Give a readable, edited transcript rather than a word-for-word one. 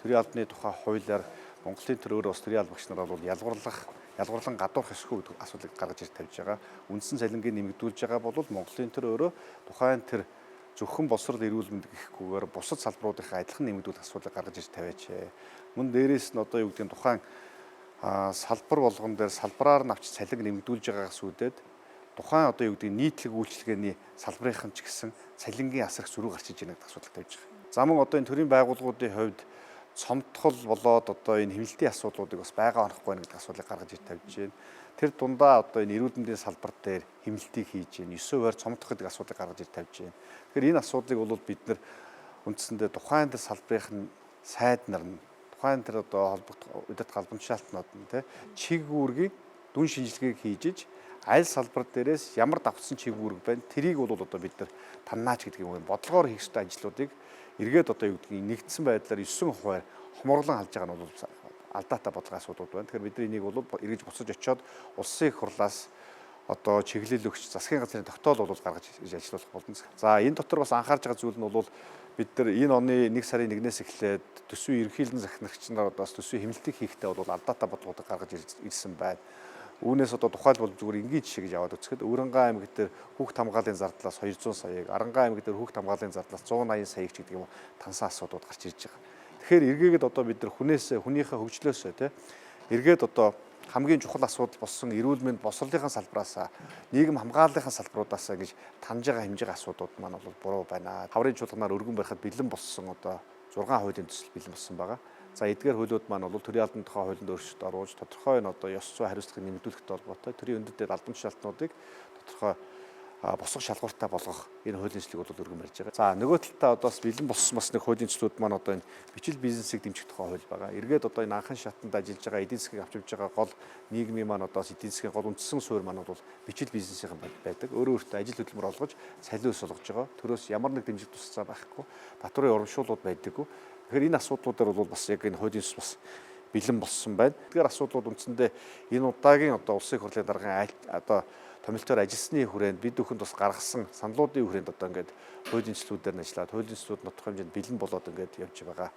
төрийн албаны тухай хуулиар Монголын төр өөрөө бас төрийн албагч нар бол ялгуурлан гадуурх ёсгүй гэдэг асуудлыг гаргаж ирж тавьж байгаа. Үндсэн цалингийн нэмэгдүүлж байгаа бол Монголын төр өөрөө тухайн тэр зөвхөн боловсрол эрүүл мэнд гэхгүйгээр бусад салбаруудынхаа адилхан нэмэгдүүлэх асуудлыг гаргаж ирж тавиач. Мөн дээрээс нь одоо юу гэдэг нь тухайн салбар болгон дээр салбараар нь авч цалин нэмэгдүүлж байгаагаас үүдээд тухайн одоо юу гэдэг нь нийтлэг үйлчилгээний салбарын ч гэсэн цалингийн асар их зөрүү гарч иж байгаа гэдэг асуудал тавьж байгаа. За мөн одоо энэ төрийн байгууллагуудын хувьд цомтгол болоод одоо энэ хэмнэлтийн асуудлуудыг бас байгаа онохгүй байна гэдэг асуудлыг гаргаж иж тавьж байна. Тэр дундаа одоо энэ эрүүл мэндийн салбар дээр хэмнэлтийг хийж байна. 9 хувиар цомтгох гэдэг асуудлыг гаргаж иж тавьж байна. Тэгэхээр энэ асуудлыг бол бид нар үндсэндээ тухайн тэр салбарын сайд нар нь тухайн тэр одоо удирдах галбамжшаалтнууд нь чиг үүргийн дүн шинжилгээг хийж аль салбар дээрээс ямар давтсан чиг үүрэг байна. Тэрийг бол одоо бид нар таннаач гэдэг юм бодлогоор хийх ёстой ажлуудыг эргээд одоо юу гэдгийг нэгдсэн байдлаар 9 хувиар хомруулан халж байгаа нь бол алдаатай бодлогын асуудууд байна. Тэгэхээр бид энийг бол эргэж буцаж очиод улсын их хурлаас одоо чиглэл өгч засгийн газрын тогтоол бол гаргаж иж ажиллах болно. За энэ дотор бас анхаарч байгаа зүйл нь бол бид нар энэ оны 1 сарын 1-ээс эхлээд төсвийн ерөнхийлөн захирагч нар бас төсвийн хэмнэлтийг хийхдээ бол алдаатай бодлогуудыг гаргаж ирсэн байна. Үүнээс одоо тухайлбал зүгээр энгийн жишээ гэж аваад үзэхэд Өрөнгөн аймаг дээр хүүхд хамгааллын зардлаас 200 саяг, Аранган аймаг дээр хүүхд хамгааллын зардлаас 180 саяг ч гэдэг юм тансан асуудууд гарч ирж байгаа. Тэгэхээр эргээгээд одоо бид нар хүнийхээ хөгжлөөсөө эргээд одоо хамгийн чухал асуудал болсон эрүүл мэнд босрлынхаа салбараас нийгэм хамгааллынхаа салбаруудаасаа гэж таньж байгаа хэмжээний асуудууд маань бол буруу байна. Хаврын чуулганаар өргөн барихад бэлэн болсон одоо 6 хуулийн төсөл бэлэн болсон байгаа. За эдгээр хуулиуд маань бол төрийн албаны тухай хуулинд өөрчлөлт оруулж тодорхой нь одоо ёс зүй хариуцлагыг нэмэгдүүлэхтэй холбоотой төрийн өндөдөө албан тушаалтнуудыг тодорхой босго шалгууртай болгох энэ хуулийн төслийг бол өргөн барьж байгаа. За нөгөө талдаа одоо бас бэлэн болсон бас нэг хуулийн төслүүд маань одоо энэ бичил бизнесийг дэмжих тухай хууль байгаа. Эргээд одоо энэ анхан шатанд ажиллаж байгаа эдийн засгийг авч явж байгаа гол нийгмийн маань одоо эдийн засгийн гол үндсэн суурь маань бол бичил бизнесийн байдаг. Өөрөө өөртөө ажил хөдөлмөр олгож цалин өс олгож байгаа. Төрөөс ямар нэг дэмжих тусцаа байхгүй. Татварын урамшууллууд байдаггүй. Тэгэхээр энэ асуудлуудаар бол бас яг энэ хуулийн бас бэлэн болсон байна. Тэгэхээр асуудлууд үндсэндээ энэ удаагийн одоо улсын их хурлын даргын одоо томилтоор ажилласны хүрээнд бид бүхэнд бас гаргасан саналуудын хүрээнд одоо ингээд хуулийн төслүүдээр нь ажиллаад хуулийн төслүүд нотох хэмжээнд бэлэн болоод ингээд явж байгаа.